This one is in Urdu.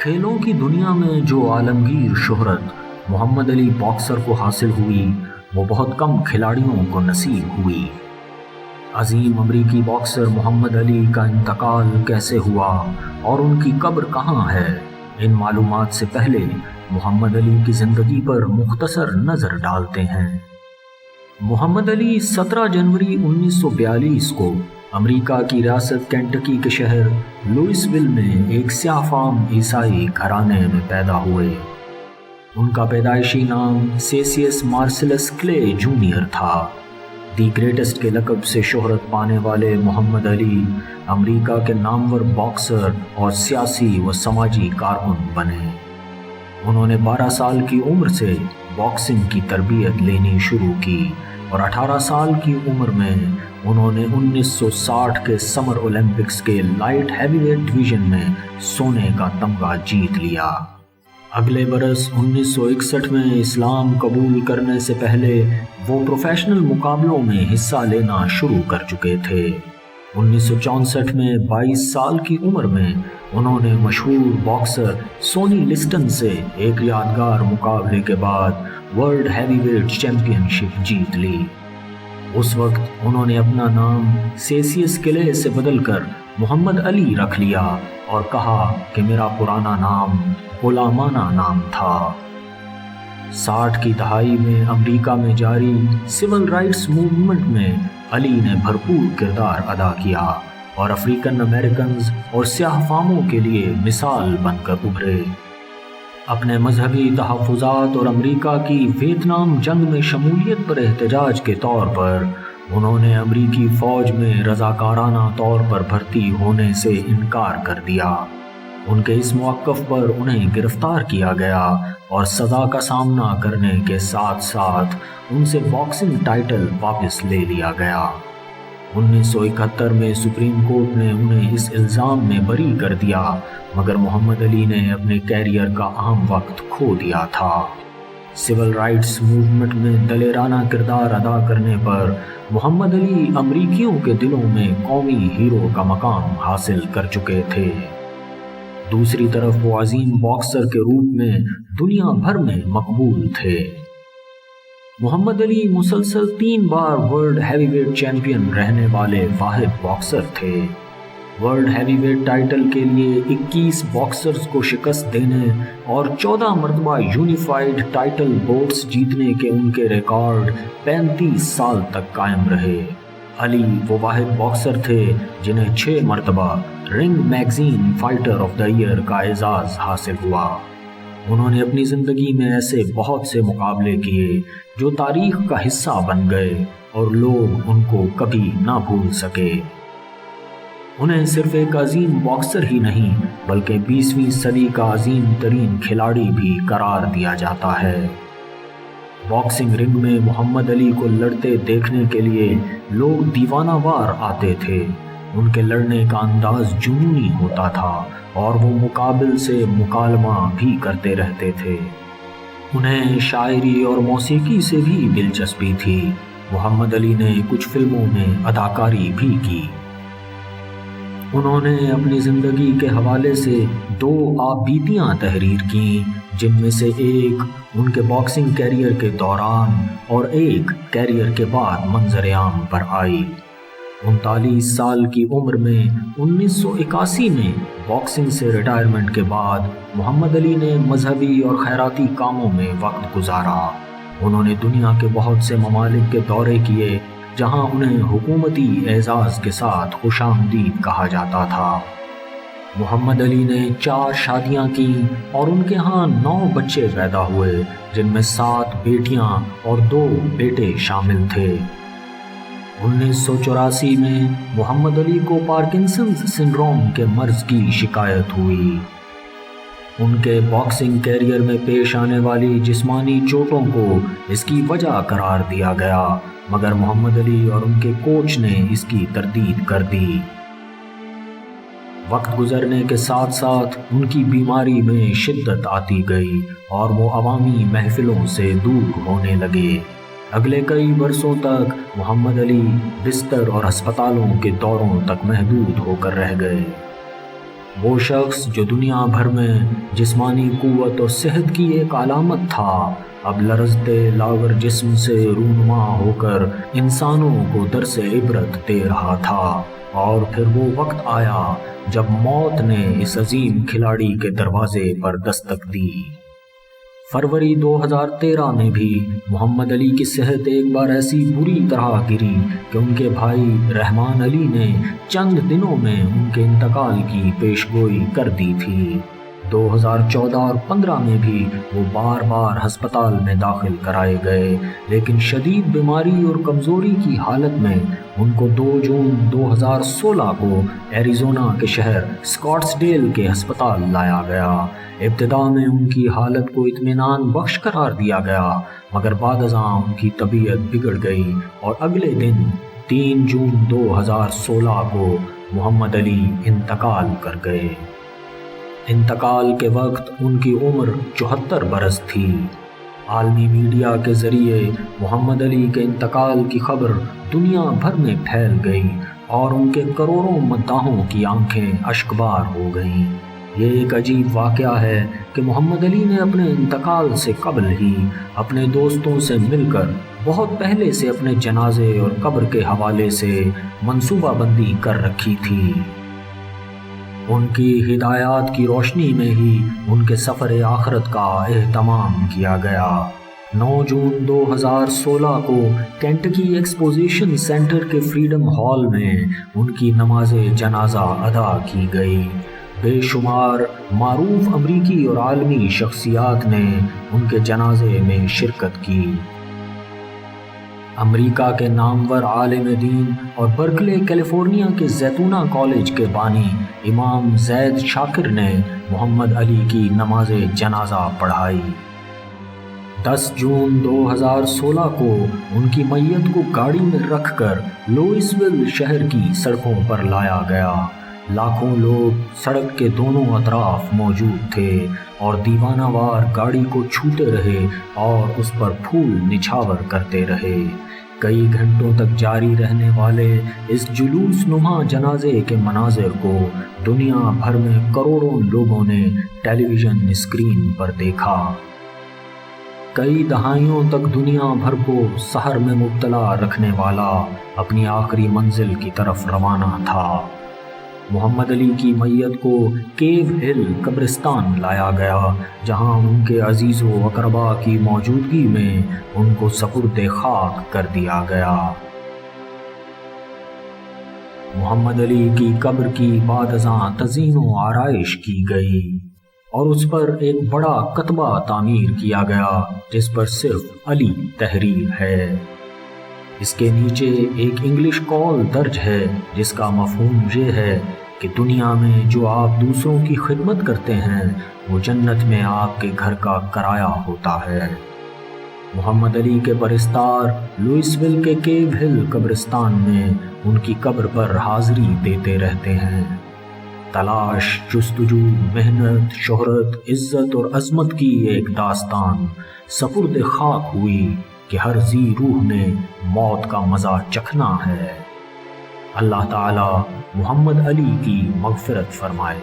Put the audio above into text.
کھیلوں کی دنیا میں جو عالمگیر شہرت محمد علی باکسر کو حاصل ہوئی وہ بہت کم کھلاڑیوں کو نصیب ہوئی۔ عظیم امریکی باکسر محمد علی کا انتقال کیسے ہوا اور ان کی قبر کہاں ہے، ان معلومات سے پہلے محمد علی کی زندگی پر مختصر نظر ڈالتے ہیں۔ محمد علی 17 جنوری 1942 کو امریکہ کی ریاست کینٹکی کے شہر لوئس ویل میں ایک سیاہ فام عیسائی گھرانے میں پیدا ہوئے۔ ان کا پیدائشی نام سیسیس مارسلس کلے جونیئر تھا۔ دی گریٹسٹ کے لقب سے شہرت پانے والے محمد علی امریکہ کے نامور باکسر اور سیاسی و سماجی کارکن بنے۔ انہوں نے 12 سال کی عمر سے باکسنگ کی تربیت لینی شروع کی اور 18 سال کی عمر میں انہوں نے 1960 کے سمر اولمپکس کے لائٹ ہیوی ویٹ ڈویژن میں سونے کا تمغہ جیت لیا۔ اگلے برس 1961 میں اسلام قبول کرنے سے پہلے وہ پروفیشنل مقابلوں میں حصہ لینا شروع کر چکے تھے۔ 1964 میں 22 سال کی عمر میں انہوں نے مشہور باکسر سونی لسٹن سے ایک یادگار مقابلے کے بعد ورلڈ ہیوی ویٹ چیمپئن شپ جیت لی۔ اس وقت انہوں نے اپنا نام سیسیس کلے سے بدل کر محمد علی رکھ لیا اور کہا کہ میرا پرانا نام غلامانہ نام تھا۔ 60 کی دہائی میں امریکہ میں جاری سول رائٹس موومنٹ میں علی نے بھرپور کردار ادا کیا اور افریقن امریکنز اور سیاہ فاموں کے لیے مثال بن کر ابھرے۔ اپنے مذہبی تحفظات اور امریکہ کی ویتنام جنگ میں شمولیت پر احتجاج کے طور پر انہوں نے امریکی فوج میں رضاکارانہ طور پر بھرتی ہونے سے انکار کر دیا۔ ان کے اس موقف پر انہیں گرفتار کیا گیا اور سزا کا سامنا کرنے کے ساتھ ساتھ ان سے باکسنگ ٹائٹل واپس لے لیا گیا۔ 1971 میں سپریم کورٹ نے انہیں اس الزام میں بری کر دیا، مگر محمد علی نے اپنے کیریئر کا اہم وقت کھو دیا تھا۔ سول رائٹس موومنٹ میں دلیرانہ کردار ادا کرنے پر محمد علی امریکیوں کے دلوں میں قومی ہیرو کا مقام حاصل کر چکے تھے۔ دوسری طرف وہ عظیم باکسر کے روپ میں دنیا بھر میں مقبول تھے۔ محمد علی مسلسل 3 بار ورلڈ ہیوی ویٹ چیمپئن رہنے والے واحد باکسر تھے۔ ورلڈ ہیوی ویٹ ٹائٹل کے لیے 21 باکسرز کو شکست دینے اور 14 مرتبہ یونیفائیڈ ٹائٹل بولٹس جیتنے کے ان کے ریکارڈ 35 سال تک قائم رہے۔ علی وہ واحد باکسر تھے جنہیں 6 مرتبہ Ring magazine fighter of the year کا اعزاز حاصل ہوا۔ انہوں نے اپنی زندگی میں ایسے بہت سے مقابلے کیے جو تاریخ کا حصہ بن گئے اور لوگ ان کو کبھی نہ بھول سکے۔ انہیں صرف ایک عظیم باکسر ہی نہیں بلکہ 20ویں صدی کا عظیم ترین کھلاڑی بھی قرار دیا جاتا ہے۔ باکسنگ رنگ میں محمد علی کو لڑتے دیکھنے کے لیے لوگ دیوانہ وار آتے تھے۔ ان کے لڑنے کا انداز جنونی ہوتا تھا اور وہ مقابل سے مکالمہ بھی کرتے رہتے تھے۔ انہیں شاعری اور موسیقی سے بھی دلچسپی تھی۔ محمد علی نے کچھ فلموں میں اداکاری بھی کی۔ انہوں نے اپنی زندگی کے حوالے سے 2 آبیتیاں تحریر کیں، جن میں سے ایک ان کے باکسنگ کیریئر کے دوران اور ایک کیریئر کے بعد منظر عام پر آئی۔ 39 سال کی عمر میں 1981 میں باکسنگ سے ریٹائرمنٹ کے بعد محمد علی نے مذہبی اور خیراتی کاموں میں وقت گزارا۔ انہوں نے دنیا کے بہت سے ممالک کے دورے کیے جہاں انہیں حکومتی اعزاز کے ساتھ خوش آمدید کہا جاتا تھا۔ محمد علی نے 4 شادیاں کیں اور ان کے ہاں 9 بچے پیدا ہوئے، جن میں 7 بیٹیاں اور 2 بیٹے شامل تھے۔ 1984 میں محمد علی کو پارکنسنز سنڈروم کے مرض کی شکایت ہوئی۔ ان کے باکسنگ کیریئر میں پیش آنے والی جسمانی چوٹوں کو اس کی وجہ قرار دیا گیا، مگر محمد علی اور ان کے کوچ نے اس کی تردید کر دی۔ وقت گزرنے کے ساتھ ساتھ ان کی بیماری میں شدت آتی گئی اور وہ عوامی محفلوں سے دور ہونے لگے۔ اگلے کئی برسوں تک محمد علی بستر اور ہسپتالوں کے دوروں تک محدود ہو کر رہ گئے۔ وہ شخص جو دنیا بھر میں جسمانی قوت اور صحت کی ایک علامت تھا، اب لرزتے لاغر جسم سے رونما ہو کر انسانوں کو درس عبرت دے رہا تھا۔ اور پھر وہ وقت آیا جب موت نے اس عظیم کھلاڑی کے دروازے پر دستک دی۔ فروری 2013 میں بھی محمد علی کی صحت ایک بار ایسی بری طرح گری کہ ان کے بھائی رحمان علی نے چند دنوں میں ان کے انتقال کی پیشگوئی کر دی تھی۔ 2014 اور 15 میں بھی وہ بار بار ہسپتال میں داخل کرائے گئے، لیکن شدید بیماری اور کمزوری کی حالت میں ان کو 2 جون 2016 کو ایریزونا کے شہر اسکاٹس ڈیل کے ہسپتال لایا گیا۔ ابتدا میں ان کی حالت کو اطمینان بخش قرار دیا گیا، مگر بعد ازاں ان کی طبیعت بگڑ گئی اور اگلے دن 3 جون 2016 کو محمد علی انتقال کر گئے۔ انتقال کے وقت ان کی عمر 74 برس تھی۔ عالمی میڈیا کے ذریعے محمد علی کے انتقال کی خبر دنیا بھر میں پھیل گئی اور ان کے کروڑوں مداحوں کی آنکھیں اشکبار ہو گئیں۔ یہ ایک عجیب واقعہ ہے کہ محمد علی نے اپنے انتقال سے قبل ہی اپنے دوستوں سے مل کر بہت پہلے سے اپنے جنازے اور قبر کے حوالے سے منصوبہ بندی کر رکھی تھی۔ ان کی ہدایات کی روشنی میں ہی ان کے سفر آخرت کا اہتمام کیا گیا۔ 9 جون 2016 کو کینٹکی ایکسپوزیشن سینٹر کے فریڈم ہال میں ان کی نماز جنازہ ادا کی گئی۔ بے شمار معروف امریکی اور عالمی شخصیات نے ان کے جنازے میں شرکت کی۔ امریکہ کے نامور عالم دین اور برکلے کیلیفورنیا کے زیتونہ کالج کے بانی امام زید شاکر نے محمد علی کی نماز جنازہ پڑھائی۔ 10 جون 2016 کو ان کی میت کو گاڑی میں رکھ کر لوئس ویل شہر کی سڑکوں پر لایا گیا۔ لاکھوں لوگ سڑک کے دونوں اطراف موجود تھے اور دیوانہ وار گاڑی کو چھوتے رہے اور اس پر پھول نچھاور کرتے رہے۔ کئی گھنٹوں تک جاری رہنے والے اس جلوس نما جنازے کے مناظر کو دنیا بھر میں کروڑوں لوگوں نے ٹیلی ویژن اسکرین پر دیکھا۔ کئی دہائیوں تک دنیا بھر کو سحر میں مبتلا رکھنے والا اپنی آخری منزل کی طرف روانہ تھا۔ محمد علی کی میت کو کیو ہل قبرستان لایا گیا، جہاں ان کے عزیز و اقربا کی موجودگی میں ان کو سپرد خاک کر دیا گیا۔ محمد علی کی قبر کی بعد ازاں تزئین و آرائش کی گئی اور اس پر ایک بڑا کتبہ تعمیر کیا گیا جس پر صرف علی تحریر ہے۔ اس کے نیچے ایک انگلش قول درج ہے جس کا مفہوم یہ ہے کہ دنیا میں جو آپ دوسروں کی خدمت کرتے ہیں وہ جنت میں آپ کے گھر کا کرایہ ہوتا ہے۔ محمد علی کے پرستار لوئس ویل کے کیو ہل قبرستان میں ان کی قبر پر حاضری دیتے رہتے ہیں۔ تلاش، جستجو، محنت، شہرت، عزت اور عظمت کی ایک داستان سپرد خاک ہوئی کہ ہر ذی روح نے موت کا مزہ چکھنا ہے۔ اللہ تعالی محمد علی کی مغفرت فرمائے۔